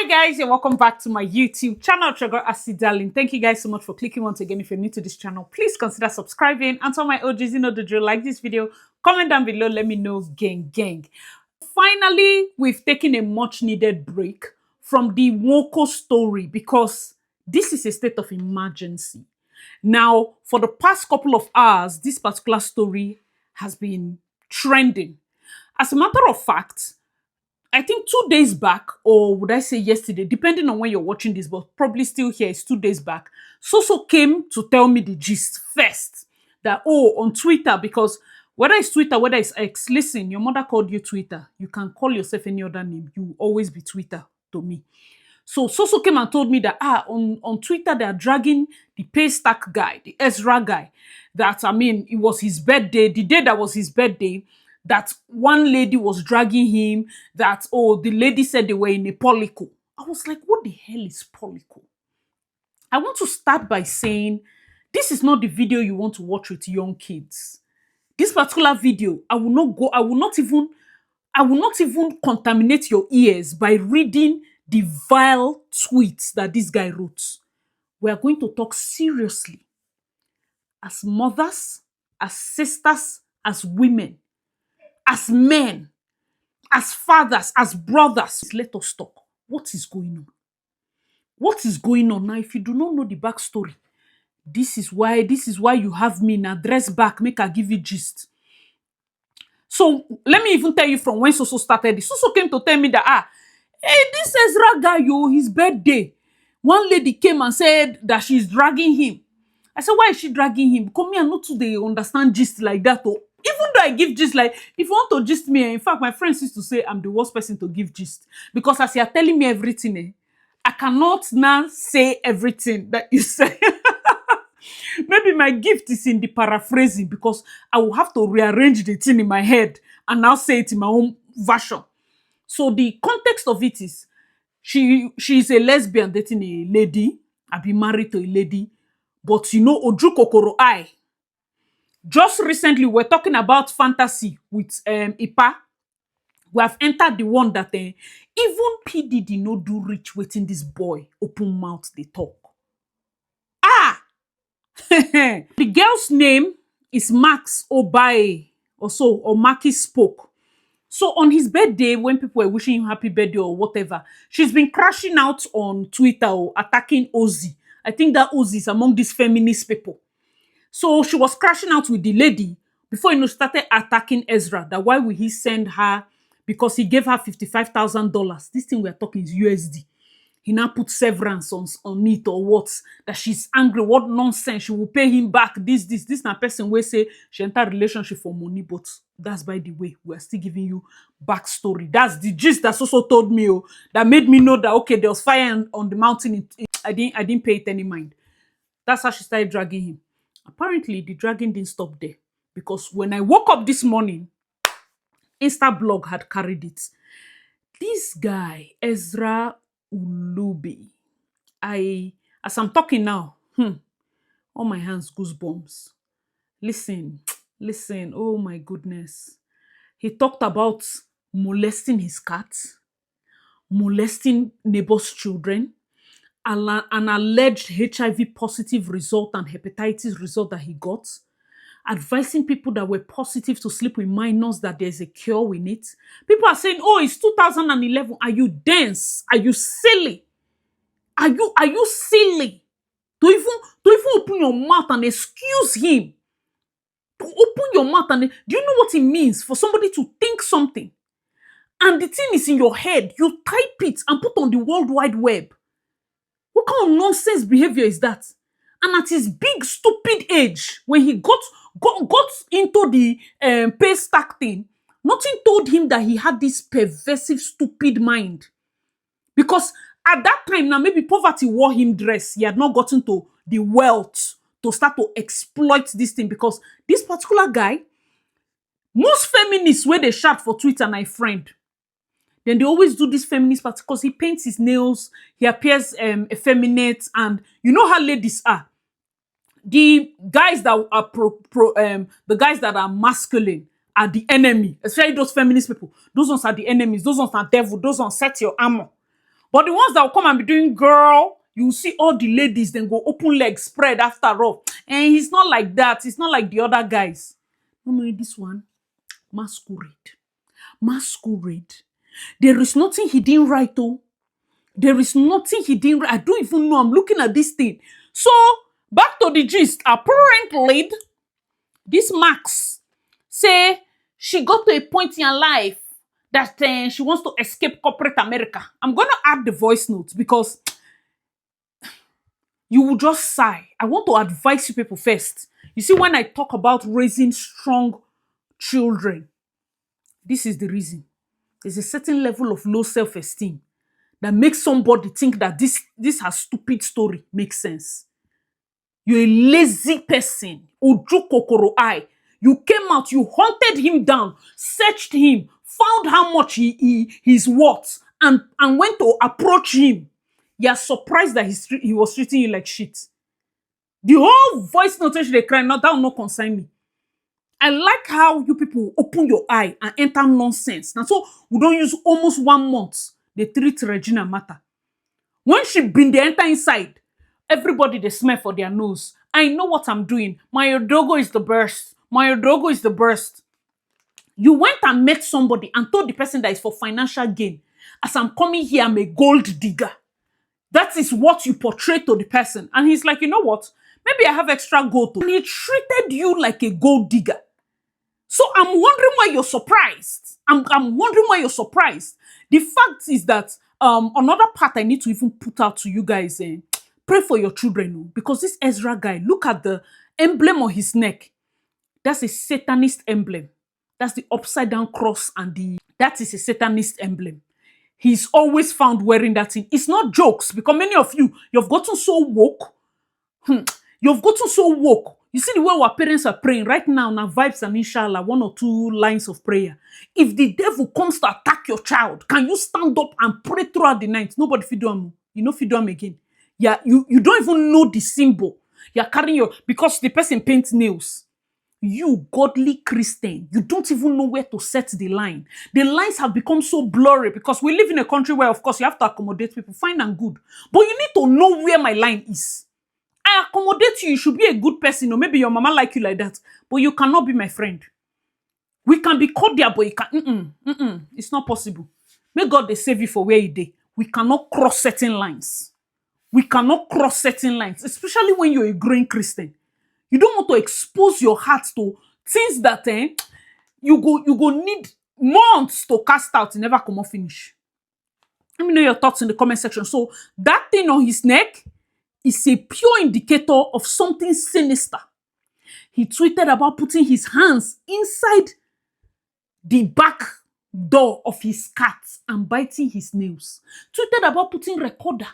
Hi guys, and welcome back to my YouTube channel, Trigger Acid Darling. Thank you guys so much for clicking once again. If you're new to this channel, please consider subscribing. And to my OGs, you know the drill. Like this video, comment down below, let me know, gang. Finally, we've taken a much needed break from the Woko story because this is a state of emergency. Now, for the past couple of hours, this particular story has been trending. As a matter of fact, I think 2 days back, or would I say yesterday, depending on when you're watching this, but probably still here, it's 2 days back, Soso came to tell me the gist first. That, oh, on Twitter, because whether it's Twitter, whether it's X, listen, your mother called you Twitter. You can call yourself any other name. You will always be Twitter to me. So Soso came and told me that, on Twitter, they are dragging the pay stack guy, the EZRA guy. That, I mean, it was his birthday, the day that was his birthday, that one lady was dragging him, that, oh, the lady said they were in a polico. I was like, what the hell is polico? I want to start by saying, this is not the video you want to watch with young kids. This particular video, I will not even contaminate your ears by reading the vile tweets that this guy wrote. We are going to talk seriously as mothers, as sisters, as women, as men, as fathers, as brothers. Let us talk. What is going on? What is going on now? If you do not know the backstory, this is why you have me in address back. Make I give you gist. So let me even tell you from when Soso started. Soso came to tell me that hey, this EZRA guy, his birthday. One lady came and said that she's dragging him. I said, why is she dragging him? Because me and not they understand gist like that. Oh. Even though I give gist, like, if you want to gist me, in fact, my friends used to say I'm the worst person to give gist. Because as you're telling me everything, I cannot now say everything that you say. Maybe my gift is in the paraphrasing because I will have to rearrange the thing in my head and now say it in my own version. So the context of it is, she's a lesbian dating a lady. I've been married to a lady. But you know, Oju Kokoro I. Just recently, we're talking about fantasy with Ipa. We have entered the one that even PD did not do rich waiting this boy. Open mouth, they talk. The girl's name is Max Obaye, or Maki spoke. So on his birthday, when people were wishing him happy birthday or whatever, she's been crashing out on Twitter or attacking Ozzy. I think that Ozzy is among these feminist people. So she was crashing out with the lady before started attacking EZRA. That why will he send her? Because he gave her $55,000. This thing we're talking is USD. He now put severance on it or what? That she's angry. What nonsense? She will pay him back. This na person will say she entered relationship for money, but that's by the way. We're still giving you backstory. That's the gist that Soso told me. That made me know that okay, there was fire on the mountain. I didn't pay it any mind. That's how she started dragging him. Apparently, the dragging didn't stop there. Because when I woke up this morning, Instablog had carried it. This guy, EZRA Olubi, as I'm talking now, all my hands goosebumps. Listen, oh my goodness. He talked about molesting his cat, molesting neighbors' children, an alleged HIV positive result and hepatitis result that he got, advising people that were positive to sleep with minors that there's a cure in it. People are saying, oh, it's 2011. Are you dense? Are you silly? Are you silly? To even open your mouth and excuse him. To open your mouth and do you know what it means for somebody to think something? And the thing is in your head. You type it and put on the World Wide Web. What kind of nonsense behavior is that? And at his big stupid age, when he got into the pay stack thing, nothing told him that he had this perversive, stupid mind. Because at that time, now maybe poverty wore him dress. He had not gotten to the wealth to start to exploit this thing. Because this particular guy, most feminists where they shout for Twitter, my friend, then they always do this feminist part because he paints his nails, he appears effeminate, and you know how ladies are. The guys that are the guys that are masculine are the enemy, especially those feminist people. Those ones are the enemies. Those ones are devil. Those ones set your armor. But the ones that will come and be doing girl, you will see all the ladies then go open legs spread after all. And he's not like that. He's not like the other guys. No, this one, masquerade. Masquerade. There is nothing he didn't write, oh. There is nothing he didn't write. I don't even know. I'm looking at this thing. So, back to the gist. Apparently, this Max say she got to a point in her life that she wants to escape corporate America. I'm going to add the voice notes because you will just sigh. I want to advise you people first. You see, when I talk about raising strong children, this is the reason. There's a certain level of low self-esteem that makes somebody think that this her stupid story makes sense. You're a lazy person. Oju kokoro eye. You came out, you hunted him down, searched him, found how much he's worth, and went to approach him. You're surprised that he was treating you like shit. The whole voice notation they cry, now that will not concern me. I like how you people open your eye and enter nonsense. And so we don't use almost 1 month. They treat Regina matter. When she been there, enter inside, everybody they smell for their nose. I know what I'm doing. My Odogo is the best. My Odogo is the best. You went and met somebody and told the person that is for financial gain. As I'm coming here, I'm a gold digger. That is what you portray to the person. And he's like, you know what? Maybe I have extra gold. And he treated you like a gold digger. So I'm wondering why you're surprised. I'm wondering why you're surprised. The fact is that another part I need to even put out to you guys, pray for your children. Because this Ezra guy, look at the emblem on his neck. That's a Satanist emblem. That's the upside down cross and that is a Satanist emblem. He's always found wearing that thing. It's not jokes because many of you've gotten so woke. You've gotten so woke. You see the way our parents are praying right now vibes and inshallah, 1 or 2 lines of prayer. If the devil comes to attack your child, can you stand up and pray throughout the night? Nobody feed them. You know feed them again. Yeah, you don't even know the symbol. You're carrying because the person paints nails. You godly Christian, you don't even know where to set the line. The lines have become so blurry because we live in a country where, of course, you have to accommodate people, fine and good. But you need to know where my line is. I accommodate you. You should be a good person, or maybe your mama like you like that. But you cannot be my friend. We can be cordial, but you can. It's not possible. May God they save you for where you did. We cannot cross certain lines. We cannot cross certain lines, especially when you're a growing Christian. You don't want to expose your heart to things that you go need months to cast out and never come off finish. Let me know your thoughts in the comment section. So that thing on his neck is a pure indicator of something sinister. He tweeted about putting his hands inside the back door of his cat and biting his nails. Tweeted about putting recorder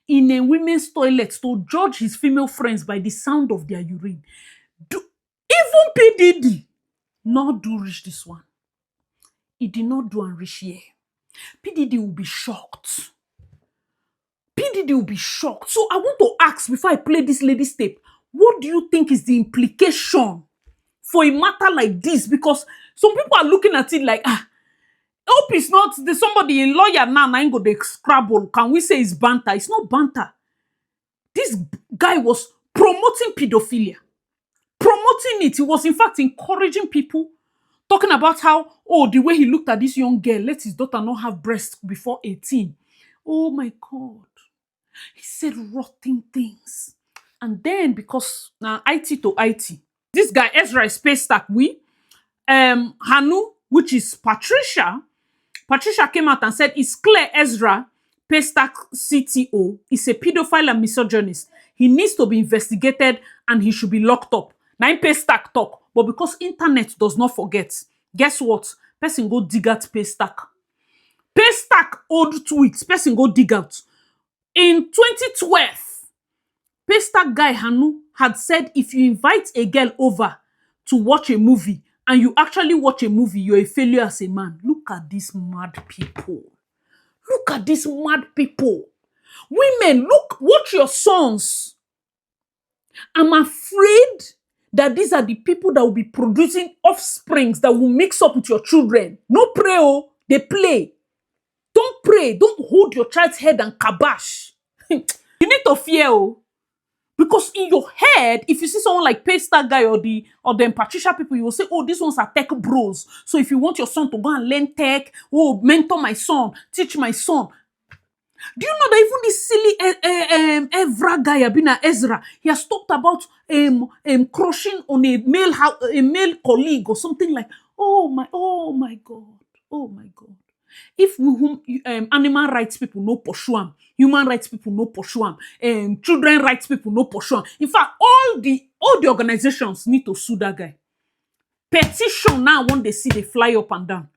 in a women's toilet to judge his female friends by the sound of their urine. Even PDD not do reach this one. He did not do and reach here. PDD will be shocked. PDD will be shocked. So I want to ask before I play this lady's tape, what do you think is the implication for a matter like this? Because some people are looking at it like, hope it's not somebody in lawyer now ain't go dey scrabble. Can we say it's banter? It's not banter. This guy was promoting pedophilia. Promoting it. He was in fact encouraging people. Talking about how, the way he looked at this young girl, let his daughter not have breasts before 18. Oh my God. He said rotten things. And then because now IT to IT, this guy Ezra is space stack Hanu, which is Patricia came out and said it's clear Ezra, Paystack CTO, is a pedophile and misogynist. He needs to be investigated and he should be locked up. Now Paystack talk, but because internet does not forget, guess what? Person go dig out Paystack. Paystack old tweets, person go dig out. In 2012, Paystack guy Hanu had said if you invite a girl over to watch a movie and you actually watch a movie, you're a failure as a man. Look at these mad people. Look at these mad people. Women, look, watch your sons. I'm afraid that these are the people that will be producing offsprings that will mix up with your children. No pray, they play. Don't pray. Don't hold your child's head and kabash. You need to fear, oh. Because in your head, if you see someone like Paystar guy or the Patricia people, you will say, oh, these ones are tech bros. So if you want your son to go and learn tech, oh, mentor my son, teach my son. Do you know that even this silly EZRA guy, Abina Ezra, he has talked about crushing on a male colleague or something like, oh my God, oh my God. If animal rights people no pursue am, human rights people no pursue am, children rights people no pursue am. In fact, all the organizations need to sue that guy. Petition now when they see they fly up and down.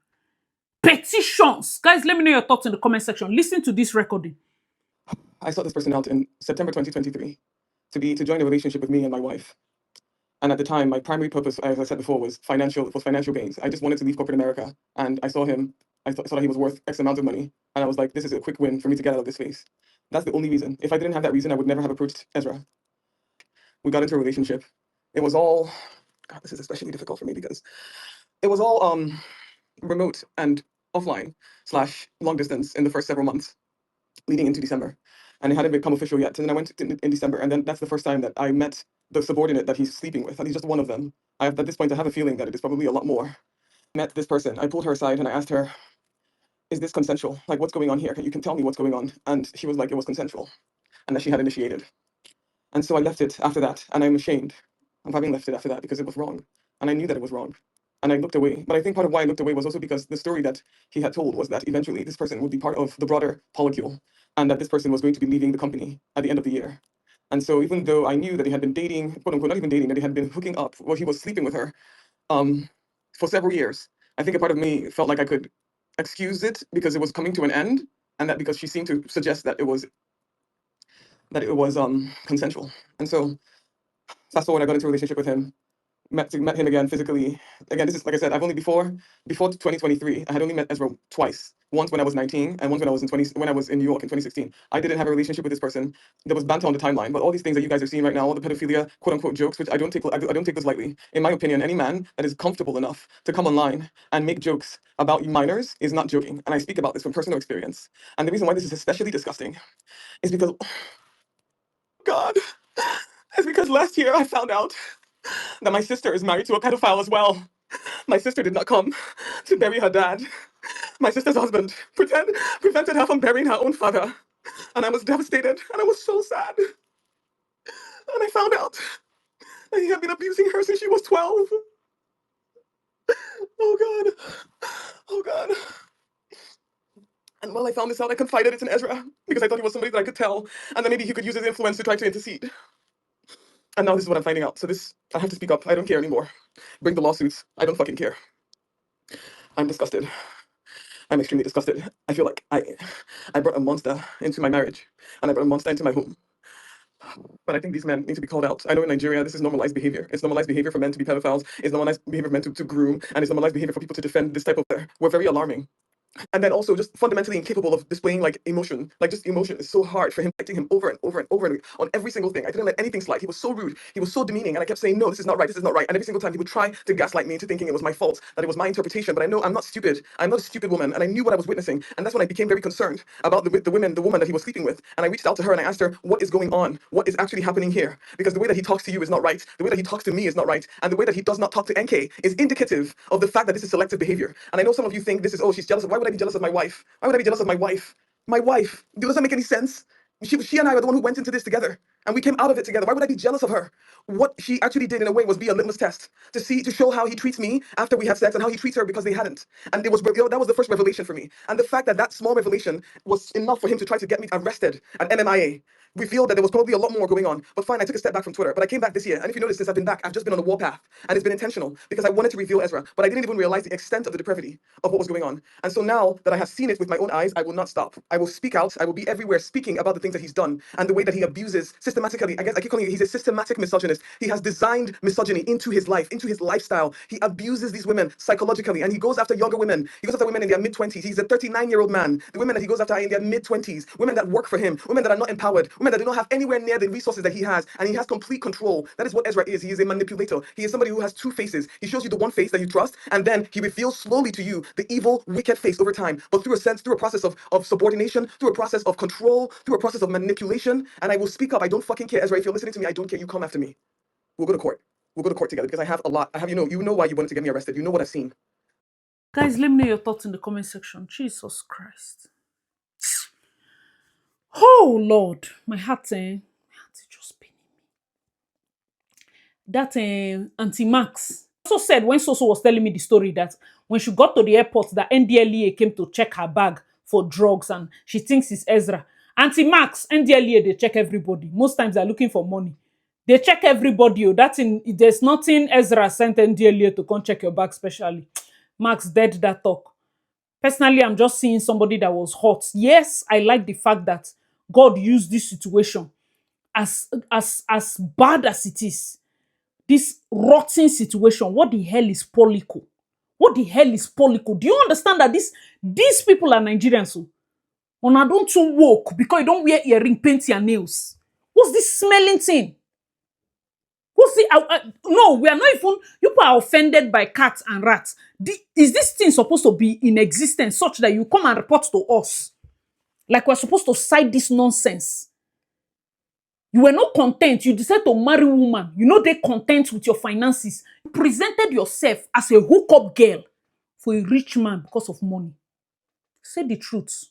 Petitions. Guys, let me know your thoughts in the comment section. Listen to this recording. I sought this person out in September 2023 to join a relationship with me and my wife. And at the time, my primary purpose, as I said before, was financial gains. I just wanted to leave corporate America, and I saw him. I saw that he was worth X amount of money, and I was like, this is a quick win for me to get out of this phase. That's the only reason. If I didn't have that reason, I would never have approached Ezra. We got into a relationship. It was all, God, this is especially difficult for me because it was all remote and offline / long distance in the first several months leading into December. And it hadn't become official yet. And then I went in December, and then that's the first time that I met the subordinate that he's sleeping with, and he's just one of them. At this point, I have a feeling that it is probably a lot more. Met this person. I pulled her aside and I asked her, is this consensual? Like, what's going on here? You can tell me what's going on. And she was like, it was consensual, and that she had initiated. And so I left it after that, and I'm ashamed of having left it after that because it was wrong. And I knew that it was wrong. And I looked away. But I think part of why I looked away was also because the story that he had told was that eventually this person would be part of the broader polycule, and that this person was going to be leaving the company at the end of the year. And so even though I knew that he had been dating, quote unquote, not even dating, that he had been hooking up, well, he was sleeping with her for several years, I think a part of me felt like I could excuse it because it was coming to an end, and that because she seemed to suggest that it was consensual. And so fast forward, I got into a relationship with him. Met him again physically. Again, this is, like I said, I've only before 2023, I had only met Ezra twice. Once when I was 19, and once when I was in New York in 2016. I didn't have a relationship with this person. There was banter on the timeline, but all these things that you guys are seeing right now, all the pedophilia quote unquote jokes, which I don't take this lightly. In my opinion, any man that is comfortable enough to come online and make jokes about minors is not joking. And I speak about this from personal experience. And the reason why this is especially disgusting is because, God, is because last year I found out that my sister is married to a pedophile as well. My sister did not come to bury her dad. My sister's husband prevented her from burying her own father. And I was devastated, and I was so sad. And I found out that he had been abusing her since she was 12. Oh God. Oh God. And while I found this out, I confided it in Ezra because I thought he was somebody that I could tell, and then maybe he could use his influence to try to intercede. And now this is what I'm finding out. So I have to speak up. I don't care anymore. Bring the lawsuits. I don't fucking care. I'm disgusted. I'm extremely disgusted. I feel like I brought a monster into my marriage, and I brought a monster into my home. But I think these men need to be called out. I know in Nigeria, this is normalized behavior. It's normalized behavior for men to be pedophiles. It's normalized behavior for men to groom. And it's normalized behavior for people to defend this type of... We're very alarming. And then also just fundamentally incapable of displaying like emotion. Like just emotion is so hard for him, fighting him over and over and over and on every single thing. I didn't let anything slide. He was so rude. He was so demeaning. And I kept saying, no, this is not right. This is not right. And every single time he would try to gaslight me into thinking it was my fault, that it was my interpretation. But I know I'm not stupid. I'm not a stupid woman. And I knew what I was witnessing. And that's when I became very concerned about the woman that he was sleeping with. And I reached out to her and I asked her, what is going on? What is actually happening here? Because the way that he talks to you is not right. The way that he talks to me is not right. And the way that he does not talk to NK is indicative of the fact that this is selective behavior. And I know some of you think this is, oh, she's jealous. Why would I be jealous of my wife? Why would I be jealous of my wife? My wife. Does that make any sense? She and I are the one who went into this together, and we came out of it together. Why would I be jealous of her? What she actually did in a way was be a litmus test to show how he treats me after we had sex and how he treats her because they hadn't. And it was, that was the first revelation for me. And the fact that small revelation was enough for him to try to get me arrested at MMIA. Revealed that there was probably a lot more going on. But fine, I took a step back from Twitter. But I came back this year. And if you notice, since I've been back, I've just been on a warpath. And it's been intentional because I wanted to reveal Ezra. But I didn't even realize the extent of the depravity of what was going on. And so now that I have seen it with my own eyes, I will not stop. I will speak out. I will be everywhere speaking about the things things that he's done and the way that he abuses systematically. I guess I keep calling it, he's a systematic misogynist. He has designed misogyny into his life, into his lifestyle. He abuses these women psychologically, and he goes after younger women. He goes after women in their mid-20s. He's a 39-year-old man. The women that he goes after are in their mid-20s, women that work for him, women that are not empowered, women that do not have anywhere near the resources that he has, and he has complete control. That is what Ezra is. He is a manipulator. He is somebody who has two faces. He shows you the one face that you trust, and then he reveals slowly to you the evil, wicked face over time, but through a process of subordination, through a process of control, through a process of manipulation. And I will speak up. I don't fucking care, Ezra. If you're listening to me, I don't care. You come after me. We'll go to court. We'll go to court together because I have a lot. I have, you know why you wanted to get me arrested. You know what I've seen. Guys, let me know your thoughts in the comment section. Jesus Christ. Oh Lord, my heart is just paining me. That Auntie Max also said when Soso was telling me the story that when she got to the airport, that NDLEA came to check her bag for drugs and she thinks it's Ezra. Auntie Max, NDLEA, they check everybody. Most times they're looking for money. They check everybody. There's nothing Ezra sent NDLEA to come check your bag specially. Max dead that talk. Personally, I'm just seeing somebody that was hot. Yes, I like the fact that God used this situation as bad as it is. This rotten situation. What the hell is Polico? What the hell is Polico? Do you understand that these people are Nigerians? So when I don't too woke because you don't wear earring, paint your nails. What's this smelling thing? What's the no, we are not even. People are offended by cats and rats. Is this thing supposed to be in existence such that you come and report to us? Like we're supposed to cite this nonsense. You were not content. You decided to marry a woman. You know they're content with your finances. You presented yourself as a hookup girl for a rich man because of money. Say the truth.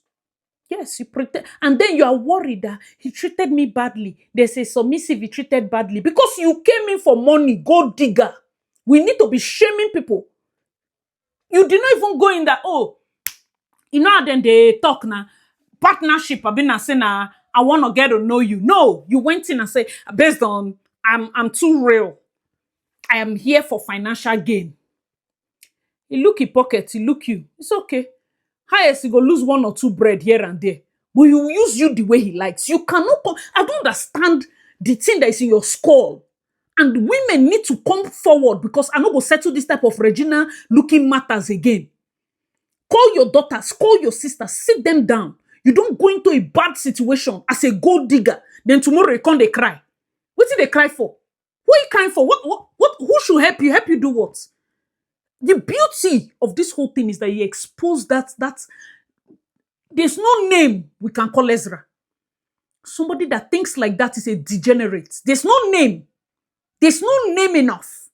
Yes, you pretend. And then you are worried that he treated me badly. There's a submissive he treated badly. Because you came in for money, gold digger. We need to be shaming people. You did not even go in that, oh, you know how then they talk now. Partnership, I've been saying, I want to get to know you. No, you went in and say, based on, I'm too real. I am here for financial gain. He look your pocket, he look you. It's okay. Highest, he go lose 1 or 2 bread here and there. But he will use you the way he likes. You cannot come. I don't understand the thing that is in your skull. And women need to come forward because I no go settle this type of Regina looking matters again. Call your daughters, call your sisters, sit them down. You don't go into a bad situation as a gold digger. Then tomorrow you come they cry. What did they cry for? What are you crying for? What? Who should help you? Help you do what? The beauty of this whole thing is that you expose that there's no name we can call Ezra. Somebody that thinks like that is a degenerate. There's no name. There's no name enough.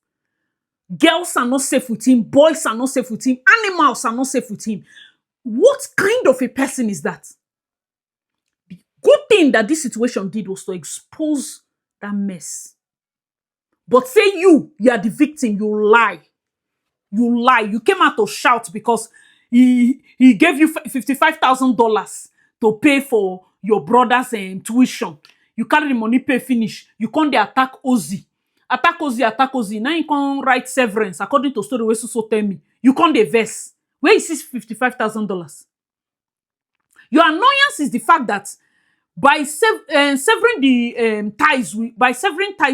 Girls are not safe with him. Boys are not safe with him. Animals are not safe with him. What kind of a person is that? The good thing that this situation did was to expose that mess. But say you are the victim, you lie. You lie. You came out to shout because he gave you $55,000 to pay for your brother's tuition. You carry the money, pay finish. You come dey attack Ozzy. Attack Ozzy. Now you come write severance according to story wey so tell me. You come dey vex. Where is this $55,000? Your annoyance is the fact that by severing the ties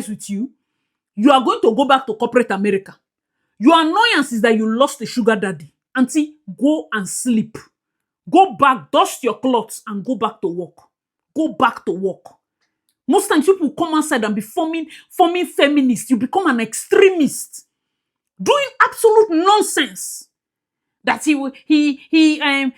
with you, you are going to go back to corporate America. Your annoyance is that you lost a sugar daddy. Auntie, go and sleep. Go back, dust your clothes, and go back to work. Go back to work. Most times people come outside and be forming feminists. You become an extremist. Doing absolute nonsense. That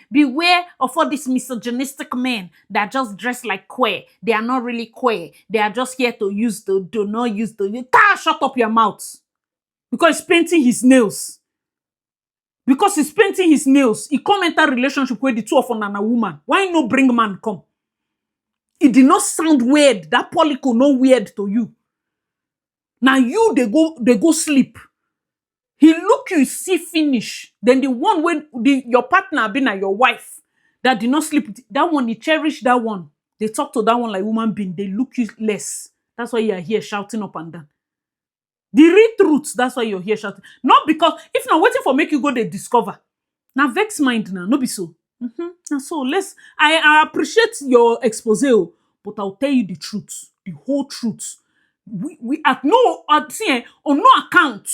beware of all these misogynistic men that just dress like queer. They are not really queer. They are just here to use the, do not use the. Shut up your mouth. Because he's painting his nails. He come enter relationship with the two of them and a woman. Why no bring man come? It did not sound weird. That Polico no weird to you. Now you they go sleep. He look you see finish. Then the one when your partner been your wife that did not sleep, that one he cherish that one. They talk to that one like woman being. They look you less. That's why you are here shouting up and down. The real truth, that's why you're here shouting. Not because, if not waiting for make you go, they discover. Now vex mind now, no be so. Now so, I appreciate your expose, but I'll tell you the truth, the whole truth. We on no account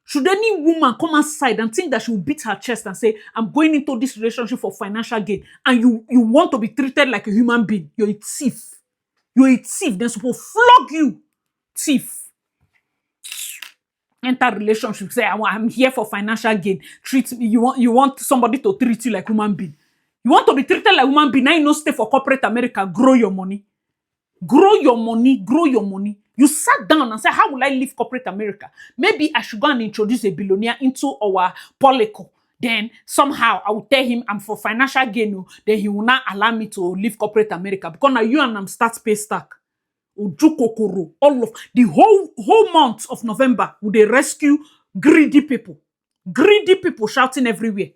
should any woman come outside and think that she will beat her chest and say, I'm going into this relationship for financial gain, and you want to be treated like a human being. You're a thief. You're a thief. They're supposed to flog you. Thief. Enter relationship, say, I'm here for financial gain. Treat me. You want somebody to treat you like human being. You want to be treated like human being. Now you know, stay for corporate America. Grow your money. Grow your money. Grow your money. You sat down and said, how will I leave corporate America? Maybe I should go and introduce a billionaire into our Polico. Then somehow I will tell him I'm for financial gain. Then he will not allow me to leave corporate America. Because now you and I'm start pay stack. Ojukokoro, all of the whole month of November, would they rescue greedy people shouting everywhere,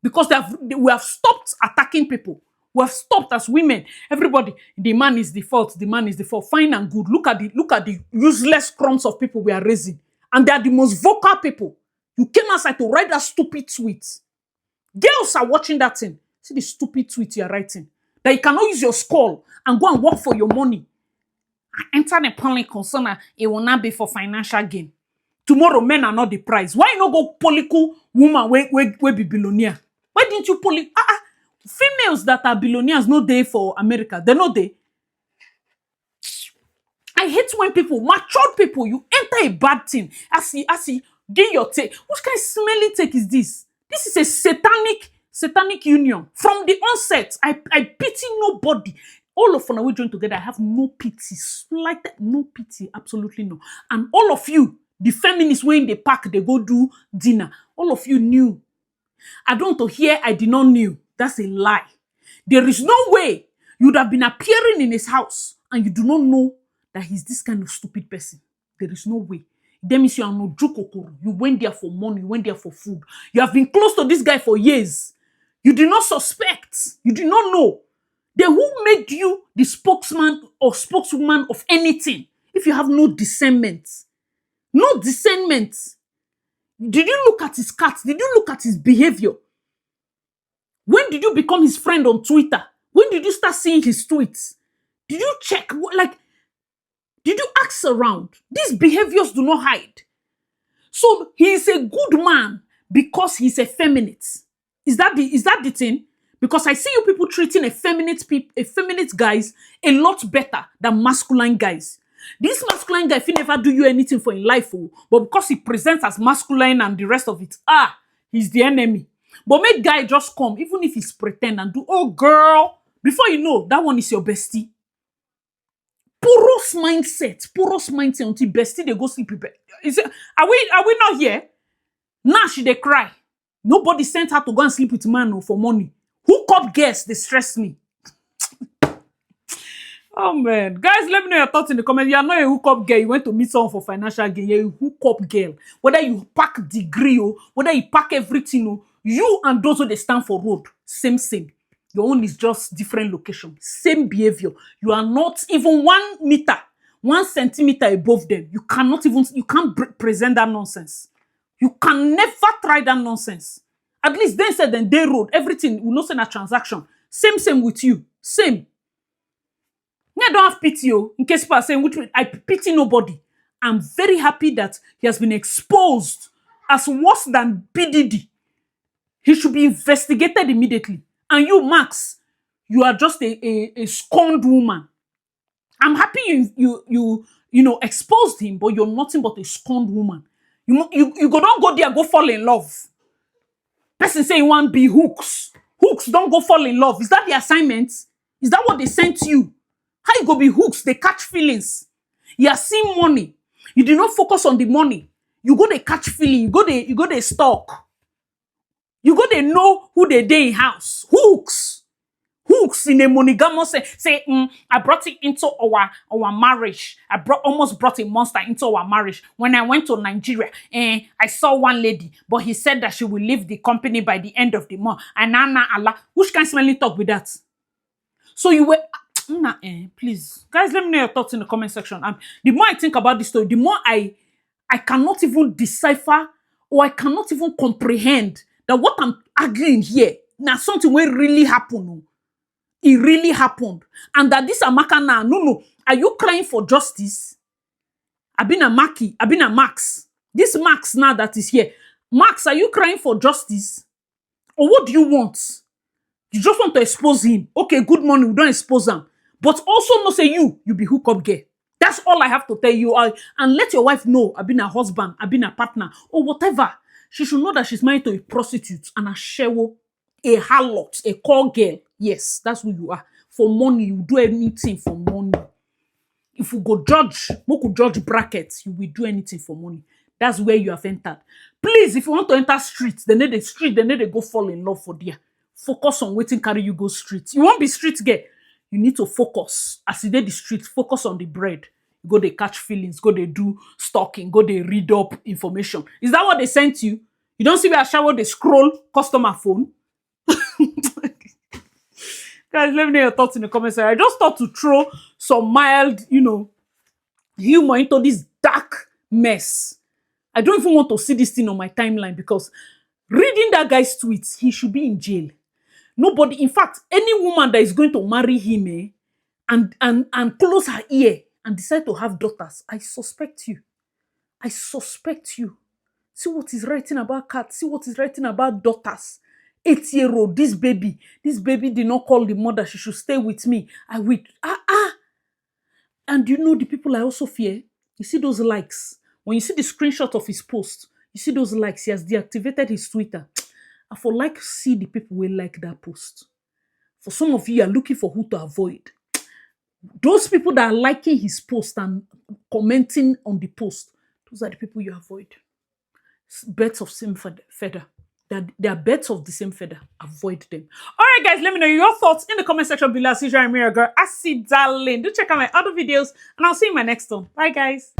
because we have stopped attacking people. We have stopped as women. Everybody, the man is the fault. The man is the fault. Fine and good. Look at the useless crumbs of people we are raising, and they are the most vocal people. You came outside to write that stupid tweet. Girls are watching that thing. See the stupid tweet you are writing. That you cannot use your skull and go and work for your money. Enter the public concern, it will not be for financial gain. Tomorrow, men are not the prize. Why you not go political woman we be billionaire? Why didn't you females that are billionaires no day for America? They're not there. I hate when people, matured people, you enter a bad thing. I see, get your take. What kind of smelly take is this? This is a satanic union. From the onset, I pity nobody. All of us, we join together. I have no pity, no pity, absolutely no. And all of you, the feminists were in the park, they go do dinner. All of you knew. I don't want to hear I did not knew. That's a lie. There is no way you would have been appearing in his house and you do not know that he's this kind of stupid person. There is no way. That means you are no jokokoro. You went there for money, you went there for food. You have been close to this guy for years. You did not suspect. You did not know. Then who made you the spokesman or spokeswoman of anything if you have no discernment? No discernment. Did you look at his cards? Did you look at his behavior? When did you become his friend on Twitter? When did you start seeing his tweets? Did you check? Did you ask around? These behaviors do not hide. So he is a good man because he's effeminate. Is that the thing? Because I see you people treating effeminate guys a lot better than masculine guys. This masculine guy, if he never do you anything for in life, but because he presents as masculine and the rest of it, he's the enemy. But make guy just come, even if he's pretend and do, oh girl, before you know, that one is your bestie. Porous mindset until bestie they go sleep. Are we not here? Now she they cry. Nobody sent her to go and sleep with man for money. Hook up girls, they stress me. Oh man. Guys, let me know your thoughts in the comments. You are not a hookup girl. You went to meet someone for financial gain. You're a hookup girl. Whether you pack degree, whether you pack everything, you and those who they stand for road, same. Your own is just different location. Same behavior. You are not even 1 meter, 1 centimeter above them. You can't present that nonsense. You can never try that nonsense. At least they said then they road. Everything will not send a transaction. Same with you. Same. I don't have pity, in case people are saying, which I pity nobody. I'm very happy that he has been exposed as worse than PDD. He should be investigated immediately. And you, Max, you are just a scorned woman. I'm happy you exposed him, but you're nothing but a scorned woman. You don't go there, go fall in love. Person say you want be hooks. Hooks don't go fall in love. Is that the assignment? Is that what they sent you? How you go be hooks? They catch feelings. You are seeing money. You do not focus on the money. You go they catch feeling. You go they stalk. You go they know who they day in house. Hooks in a monogamous say I brought it into our marriage. I almost brought a monster into our marriage. When I went to Nigeria, I saw one lady, but he said that she will leave the company by the end of the month. And Allah, which can smelly talk with that? So you were please, guys, let me know your thoughts in the comment section. The more I think about this story, the more I cannot even decipher or I cannot even comprehend that what I'm arguing here now something will really happen. it really happened. And that this Amaka now, no, are you crying for justice? I've been a Maki, I've been a Max. This Max now that is here. Max, are you crying for justice? Or what do you want? You just want to expose him. Okay, good morning, we don't expose him. But also not say you be hookup girl. That's all I have to tell you. And let your wife know I've been a husband, I've been a partner, or whatever. She should know that she's married to a prostitute and a shewo, a harlot, a call girl. Yes, that's who you are. For money, you do anything for money. If you go judge, we could judge brackets, you will do anything for money. That's where you have entered. Please, if you want to enter streets, they need to go fall in love for there. Focus on waiting carry you go street. You won't be street girl. You need to focus. As you did the street, focus on the bread. Go they catch feelings, go they do stalking, go they read up information. Is that what they sent you? You don't see where I shower they scroll customer phone? Guys, let me know your thoughts in the comments section. I just thought to throw some mild, humor into this dark mess. I don't even want to see this thing on my timeline because reading that guy's tweets, he should be in jail. Nobody, in fact, any woman that is going to marry him and close her ear and decide to have daughters, I suspect you. I suspect you. See what is writing about cats. See what is writing about daughters. 8-year-old, this baby did not call the mother. She should stay with me. I will. And the people I also fear. You see those likes. When you see the screenshot of his post, you see those likes. He has deactivated his Twitter. I for like see the people will like that post. For some of you are looking for who to avoid. Those people that are liking his post and commenting on the post, those are the people you avoid. Birds of same feather. They are birds of the same feather. Avoid them. All right, guys, let me know your thoughts in the comment section below. See you, I'm your girl, Darling. Do check out my other videos, and I'll see you in my next one. Bye, guys.